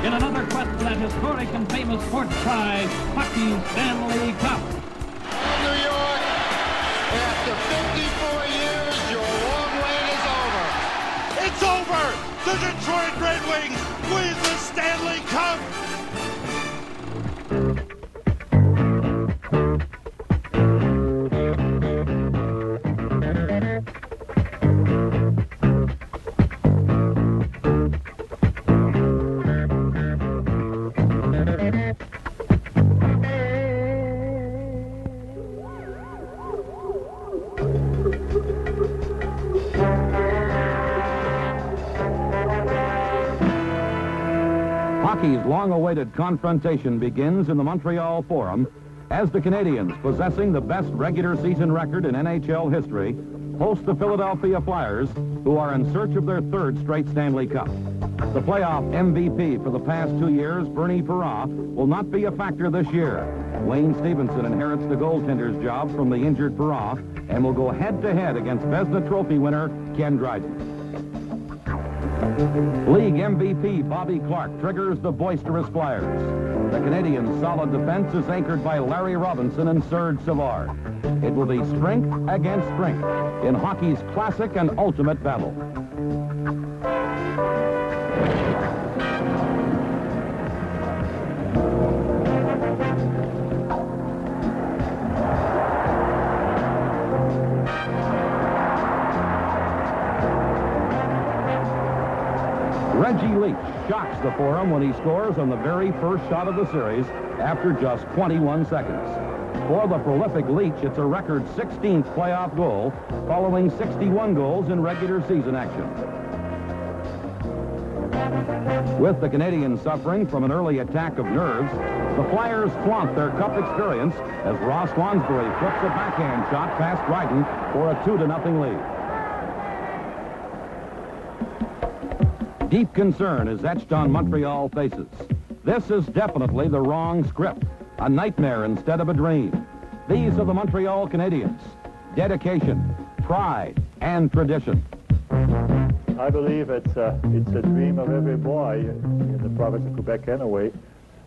in another quest for that historic and famous sports prize, Hockey Stanley Cup. New York, after 54 years, your long wait is over. It's over! The Detroit Red Wings win the Stanley Cup! Hockey's long-awaited confrontation begins in the Montreal Forum as the Canadiens, possessing the best regular season record in NHL history, host the Philadelphia Flyers, who are in search of their third straight Stanley Cup. The playoff MVP for the past 2 years, Bernie Perra, will not be a factor this year. Wayne Stevenson inherits the goaltender's job from the injured Perra and will go head-to-head against Vezina Trophy winner Ken Dryden. League MVP Bobby Clark triggers the boisterous Flyers. The Canadiens' solid defense is anchored by Larry Robinson and Serge Savard. It will be strength against strength in hockey's classic and ultimate battle. Reggie Leach shocks the Forum when he scores on the very first shot of the series after just 21 seconds. For the prolific Leach, it's a record 16th playoff goal, following 61 goals in regular season action. With the Canadiens suffering from an early attack of nerves, the Flyers flaunt their cup experience as Ross Wansbury flips a backhand shot past Dryden for a 2-0 lead. Deep concern is etched on Montreal faces. This is definitely the wrong script, a nightmare instead of a dream. These are the Montreal Canadiens. Dedication, pride, and tradition. I believe it's a dream of every boy in the province of Quebec anyway,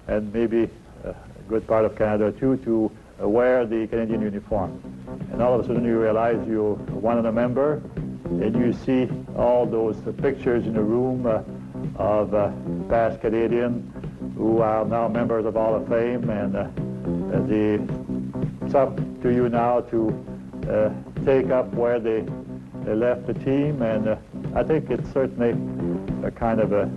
and maybe a good part of Canada too, to wear the Canadian uniform. And all of a sudden you realize you're one of the members, and you see all those pictures in the room of past Canadians who are now members of Hall of Fame, and it's up to you now to take up where they left the team, and I think it's certainly a kind of a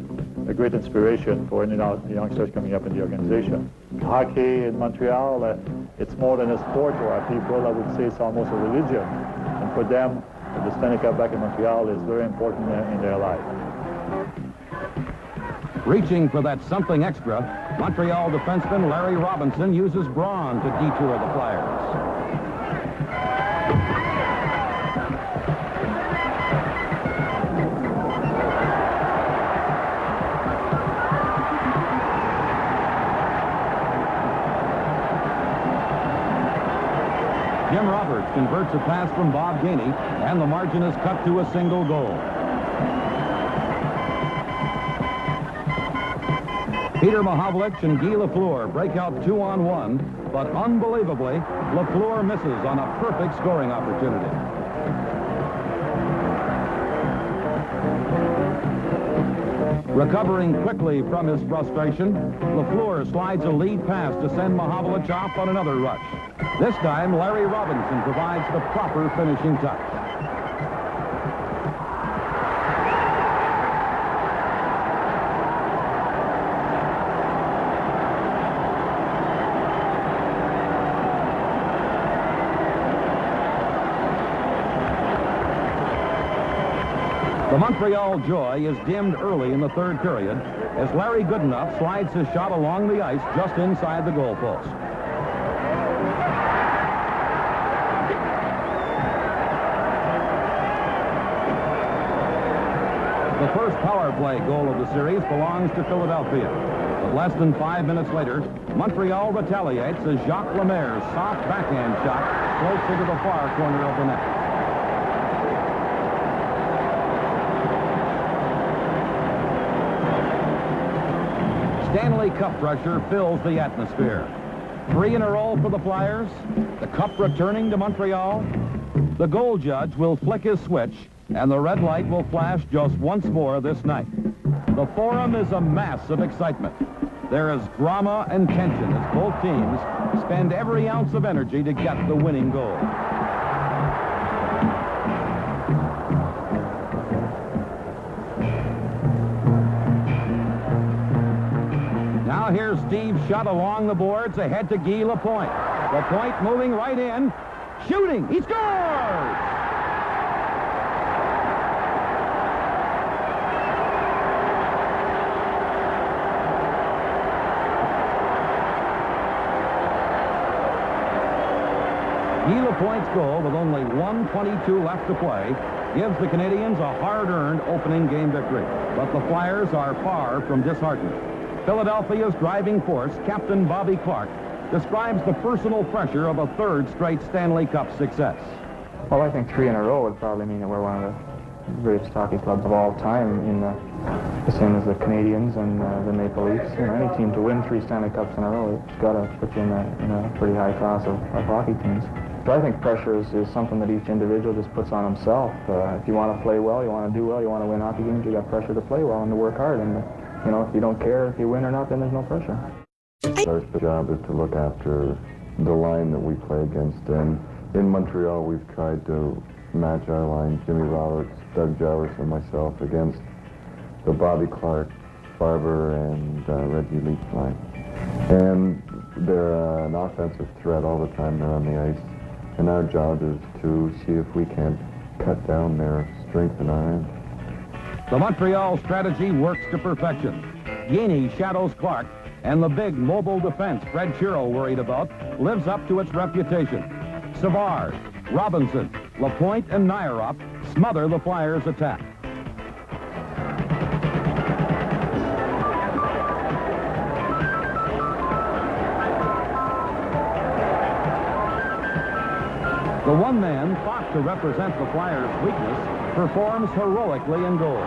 great inspiration for any youngsters coming up in the organization. Hockey in Montreal, it's more than a sport to our people. I would say it's almost a religion, and for them, the Stanley Cup back in Montreal is very important in their life. Reaching for that something extra, Montreal defenseman Larry Robinson uses brawn to detour the Flyers. Jim Roberts converts a pass from Bob Gainey, and the margin is cut to a single goal. Peter Mahovlich and Guy Lafleur break out 2-on-1, but unbelievably, Lafleur misses on a perfect scoring opportunity. Recovering quickly from his frustration, Lafleur slides a lead pass to send Mahovlich off on another rush. This time, Larry Robinson provides the proper finishing touch. The Montreal joy is dimmed early in the third period as Larry Goodenough slides his shot along the ice just inside the goalpost. The first power play goal of the series belongs to Philadelphia. But less than 5 minutes later, Montreal retaliates as Jacques Lemaire's soft backhand shot floats into the far corner of the net. Stanley Cup pressure fills the atmosphere. 3 in a row for the Flyers. The Cup returning to Montreal. The goal judge will flick his switch, and the red light will flash just once more this night. The Forum is a mass of excitement. There is drama and tension as both teams spend every ounce of energy to get the winning goal. Now here's Steve's shot along the boards ahead to Guy Lapointe. Lapointe moving right in, shooting, he scores! Guy Lapointe's goal, with only 1:22 left to play, gives the Canadiens a hard-earned opening game victory. But the Flyers are far from disheartened. Philadelphia's driving force, Captain Bobby Clarke, describes the personal pressure of a third straight Stanley Cup success. Well, I think 3 in a row would probably mean that we're one of the greatest hockey clubs of all time, in the same as the Canadiens and the Maple Leafs. You know, any team to win 3 Stanley Cups in a row, it's got to put you in a pretty high class of hockey teams. So I think pressure is something that each individual just puts on himself. If you want to play well, you want to do well, you want to win hockey games, you got pressure to play well and to work hard. And you know, if you don't care if you win or not, then there's no pressure. Our job is to look after the line that we play against. And in Montreal, we've tried to match our line, Jimmy Roberts, Doug Jowers, and myself, against the Bobby Clarke, Farber, and Reggie Leach line. And they're an offensive threat all the time they're on the ice. And our job is to see if we can't cut down their strength in our end. The Montreal strategy works to perfection. Guinea shadows Clarke, and the big mobile defense Fred Chiro worried about lives up to its reputation. Savard, Robinson, Lapointe, and Nairop smother the Flyers' attack. The one man thought to represent the Flyers' weakness performs heroically in goal.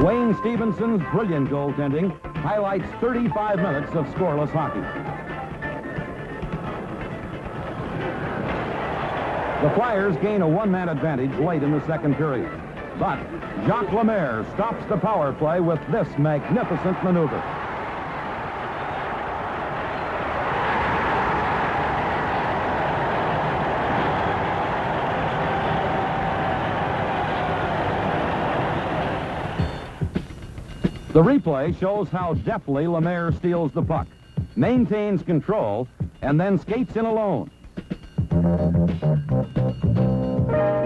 Wayne Stevenson's brilliant goaltending highlights 35 minutes of scoreless hockey. The Flyers gain a one-man advantage late in the second period. But Jacques Lemaire stops the power play with this magnificent maneuver. The replay shows how deftly Lemaire steals the puck, maintains control, and then skates in alone.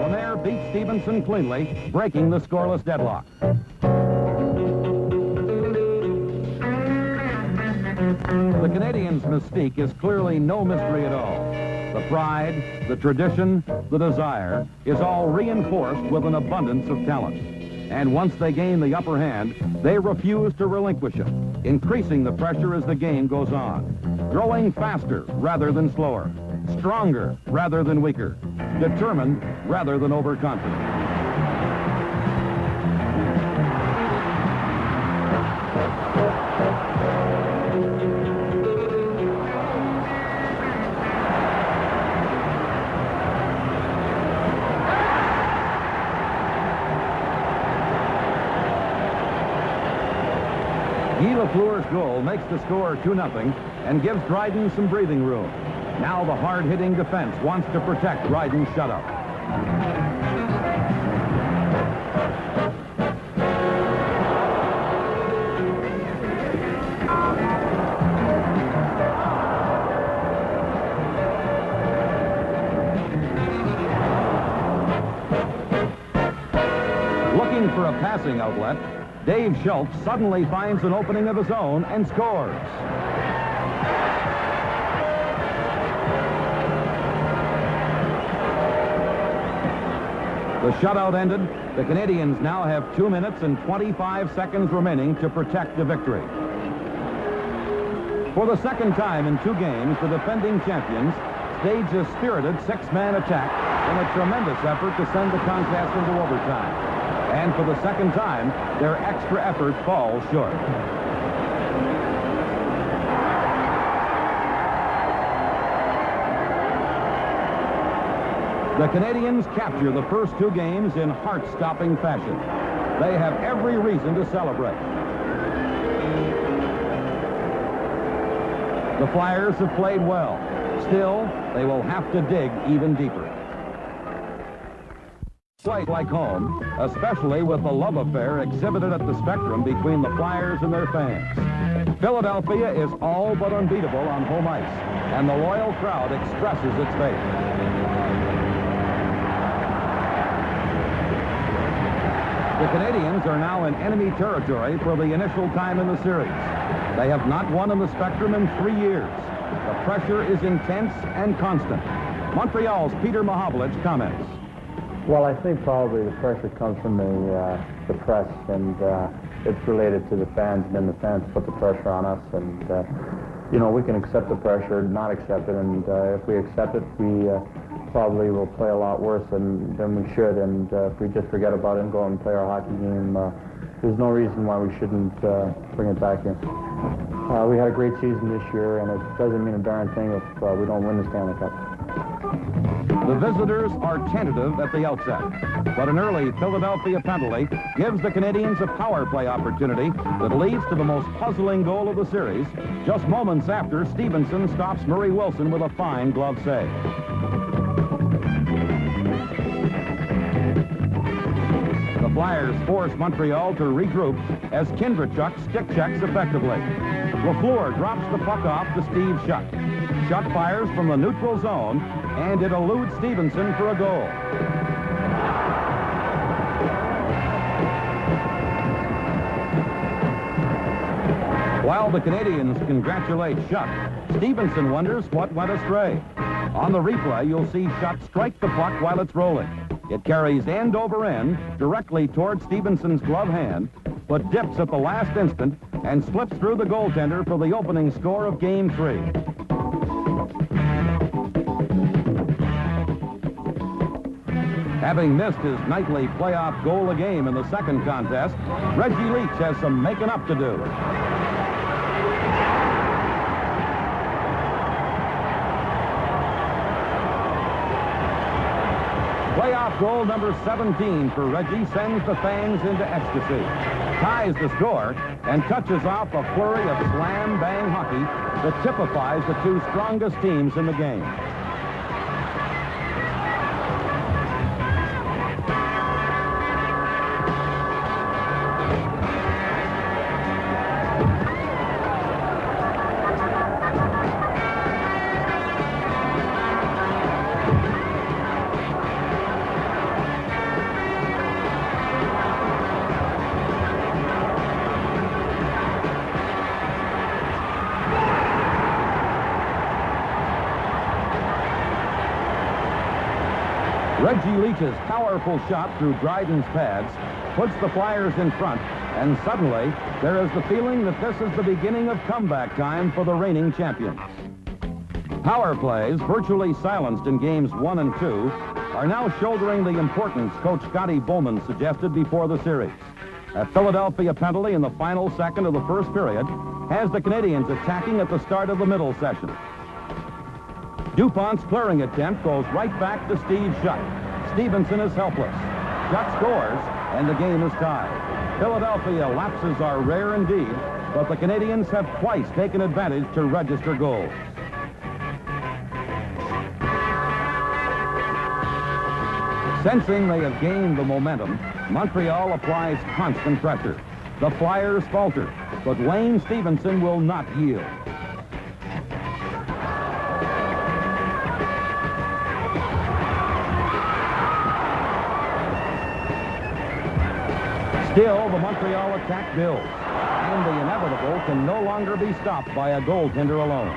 Lemaire beats Stevenson cleanly, breaking the scoreless deadlock. The Canadiens' mystique is clearly no mystery at all. The pride, the tradition, the desire is all reinforced with an abundance of talent. And once they gain the upper hand, they refuse to relinquish it, increasing the pressure as the game goes on, growing faster rather than slower, stronger rather than weaker, determined rather than overconfident. Guy Lafleur's goal makes the score 2-0 and gives Dryden some breathing room. Now the hard-hitting defense wants to protect Dryden's shutout. Looking for a passing outlet, Dave Schultz suddenly finds an opening of his own and scores. The shutout ended. The Canadians now have 2 minutes and 25 seconds remaining to protect the victory. For the second time in 2 games, the defending champions staged a spirited 6-man attack in a tremendous effort to send the contest into overtime. And for the second time, their extra effort falls short. The Canadians capture the first 2 games in heart-stopping fashion. They have every reason to celebrate. The Flyers have played well. Still, they will have to dig even deeper. Play like home, especially with the love affair exhibited at the Spectrum between the Flyers and their fans. Philadelphia is all but unbeatable on home ice, and the loyal crowd expresses its faith. The Canadians are now in enemy territory for the initial time in the series. They have not won in the Spectrum in 3 years. The pressure is intense and constant. Montreal's Peter Mahovlich comments. Well, I think probably the pressure comes from the press, and it's related to the fans, and then the fans put the pressure on us, and you know, we can accept the pressure, not accept it, and if we accept it, we probably will play a lot worse than we should, and if we just forget about it and go and play our hockey game, there's no reason why we shouldn't bring it back here. We had a great season this year, and it doesn't mean a darn thing if we don't win the Stanley Cup. The visitors are tentative at the outset, but an early Philadelphia penalty gives the Canadians a power play opportunity that leads to the most puzzling goal of the series, just moments after Stevenson stops Murray Wilson with a fine glove save. The Flyers force Montreal to regroup as Kindrachuk stick checks effectively. Lafleur drops the puck off to Steve Shutt. Shutt fires from the neutral zone, and it eludes Stevenson for a goal. While the Canadians congratulate Shutt, Stevenson wonders what went astray. On the replay, you'll see Shutt strike the puck while it's rolling. It carries end over end directly toward Stevenson's glove hand, but dips at the last instant and slips through the goaltender for the opening score of Game 3. Having missed his nightly playoff goal a game in the second contest, Reggie Leach has some making up to do. Playoff goal number 17 for Reggie sends the Fangs into ecstasy, ties the score, and touches off a flurry of slam-bang hockey that typifies the 2 strongest teams in the game. Reggie Leach's powerful shot through Dryden's pads puts the Flyers in front, and suddenly there is the feeling that this is the beginning of comeback time for the reigning champions. Power plays, virtually silenced in games 1 and 2, are now shouldering the importance Coach Scotty Bowman suggested before the series. A Philadelphia penalty in the final second of the first period has the Canadians attacking at the start of the middle session. DuPont's clearing attempt goes right back to Steve Shutt. Stevenson is helpless. Shutt scores, and the game is tied. Philadelphia lapses are rare indeed, but the Canadians have twice taken advantage to register goals. Sensing they have gained the momentum, Montreal applies constant pressure. The Flyers falter, but Wayne Stevenson will not yield. Still, the Montreal attack builds, and the inevitable can no longer be stopped by a goaltender alone.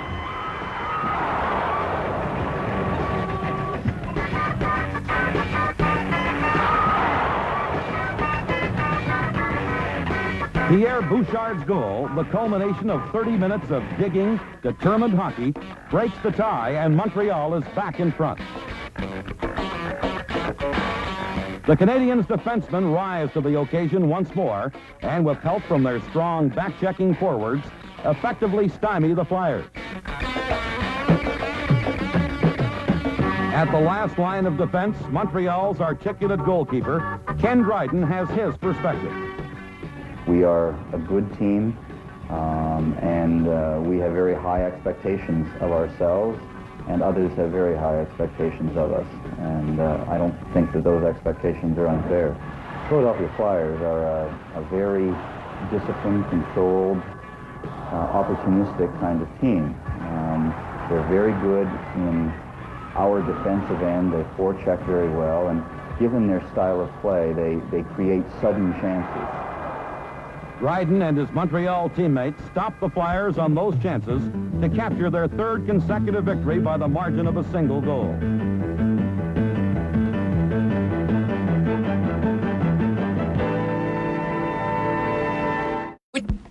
Pierre Bouchard's goal, the culmination of 30 minutes of digging, determined hockey, breaks the tie, and Montreal is back in front. The Canadiens' defensemen rise to the occasion once more, and with help from their strong back-checking forwards, effectively stymie the Flyers. At the last line of defense, Montreal's articulate goalkeeper, Ken Dryden, has his perspective. We are a good team, and we have very high expectations of ourselves, and others have very high expectations of us. And I don't think that those expectations are unfair. Philadelphia Flyers are a very disciplined, controlled, opportunistic kind of team. They're very good in our defensive end. They forecheck very well, and given their style of play, they create sudden chances. Dryden and his Montreal teammates stop the Flyers on those chances to capture their third consecutive victory by the margin of a single goal.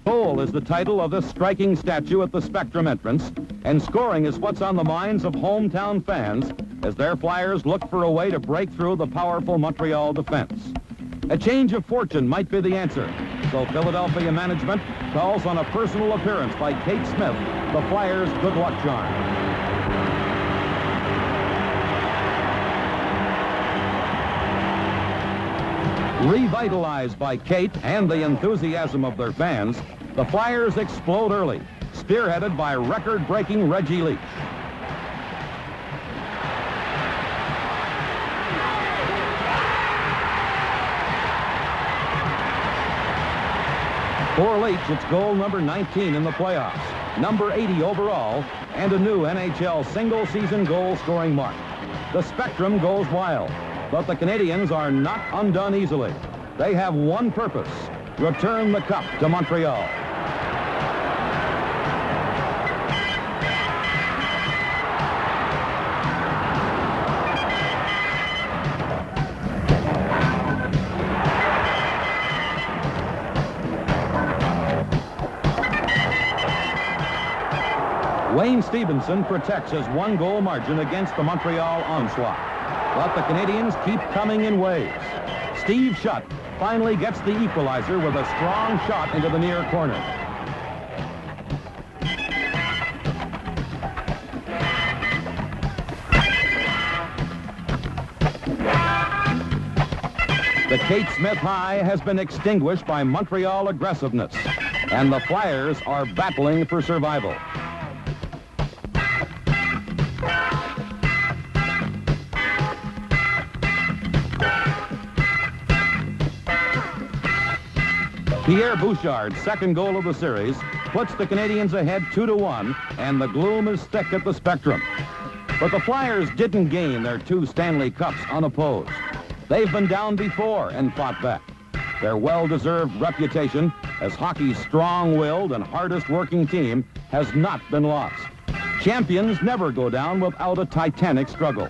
Goal is the title of this striking statue at the Spectrum entrance, and scoring is what's on the minds of hometown fans as their Flyers look for a way to break through the powerful Montreal defense. A change of fortune might be the answer, so Philadelphia management calls on a personal appearance by Kate Smith, the Flyers' good luck charm. Revitalized by Kate and the enthusiasm of their fans, the Flyers explode early, spearheaded by record-breaking Reggie Leach. For Leach, it's goal number 19 in the playoffs, number 80 overall, and a new NHL single-season goal-scoring mark. The Spectrum goes wild, but the Canadiens are not undone easily. They have one purpose: return the cup to Montreal. Wayne Stevenson protects his one-goal margin against the Montreal onslaught. But the Canadiens keep coming in waves. Steve Shutt finally gets the equalizer with a strong shot into the near corner. The Kate Smith high has been extinguished by Montreal aggressiveness, and the Flyers are battling for survival. Pierre Bouchard's second goal of the series puts the Canadiens ahead 2-1, and the gloom is thick at the Spectrum. But the Flyers didn't gain their 2 Stanley Cups unopposed. They've been down before and fought back. Their well-deserved reputation as hockey's strong-willed and hardest-working team has not been lost. Champions never go down without a titanic struggle.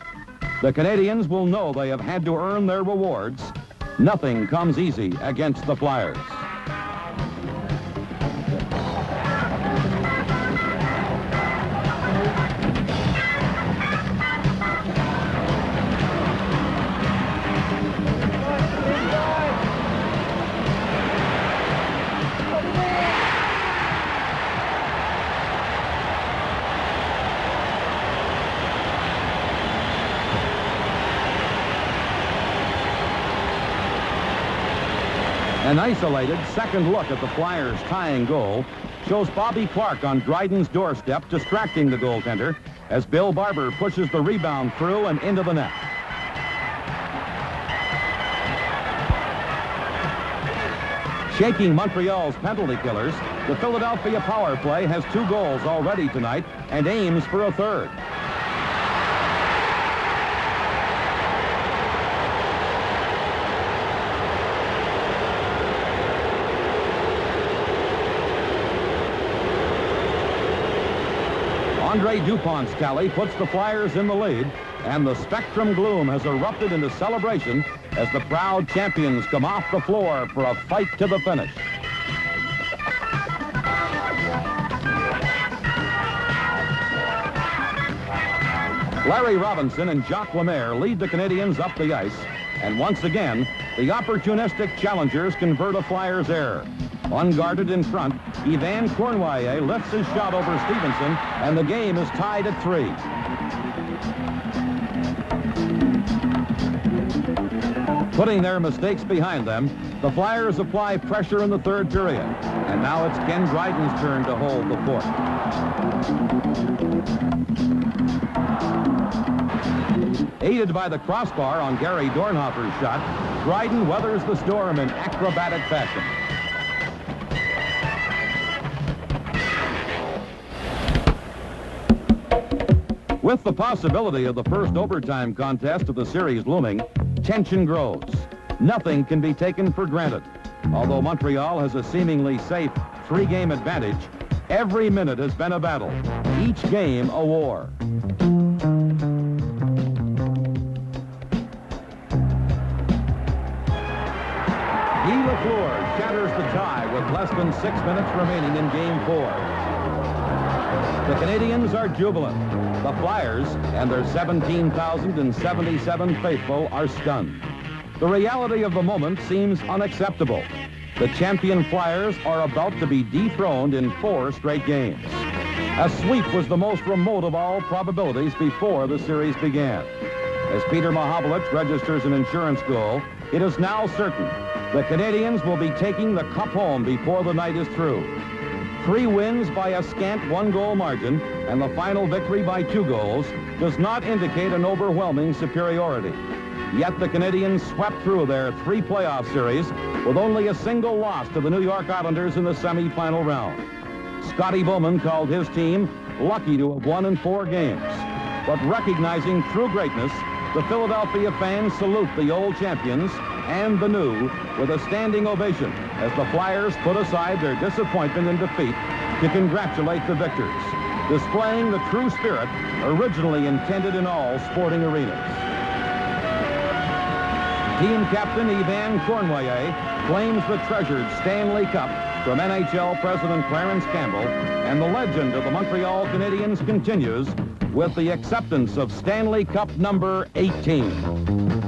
The Canadiens will know they have had to earn their rewards. Nothing comes easy against the Flyers. An isolated second look at the Flyers' tying goal shows Bobby Clark on Dryden's doorstep distracting the goaltender as Bill Barber pushes the rebound through and into the net. Shaking Montreal's penalty killers, the Philadelphia power play has 2 goals already tonight and aims for a third. Andre Dupont's tally puts the Flyers in the lead, and the Spectrum gloom has erupted into celebration as the proud champions come off the floor for a fight to the finish. Larry Robinson and Jacques Lemaire lead the Canadiens up the ice, and once again, the opportunistic challengers convert a Flyers error. Unguarded in front, Yvan Cournoyer lifts his shot over Stevenson, and the game is tied at 3. Putting their mistakes behind them, the Flyers apply pressure in the third period, and now it's Ken Dryden's turn to hold the fort. Aided by the crossbar on Gary Dornhofer's shot, Dryden weathers the storm in acrobatic fashion. With the possibility of the first overtime contest of the series looming, tension grows. Nothing can be taken for granted. Although Montreal has a seemingly safe 3-game advantage, every minute has been a battle, each game a war. Guy Lafleur shatters the tie with less than 6 minutes remaining in Game 4. The Canadiens are jubilant. The Flyers and their 17,077 faithful are stunned. The reality of the moment seems unacceptable. The champion Flyers are about to be dethroned in 4 straight games. A sweep was the most remote of all probabilities before the series began. As Peter Mahovlich registers an insurance goal, it is now certain the Canadiens will be taking the cup home before the night is through. 3 wins by a scant 1-goal margin and the final victory by 2 goals does not indicate an overwhelming superiority. Yet the Canadiens swept through their 3 playoff series with only a single loss to the New York Islanders in the semifinal round. Scotty Bowman called his team lucky to have won in 4 games. But recognizing true greatness, the Philadelphia fans salute the old champions and the new with a standing ovation as the Flyers put aside their disappointment and defeat to congratulate the victors, displaying the true spirit originally intended in all sporting arenas. Team captain Yvan Cournoyer claims the treasured Stanley Cup from NHL President Clarence Campbell, and the legend of the Montreal Canadiens continues with the acceptance of Stanley Cup number 18.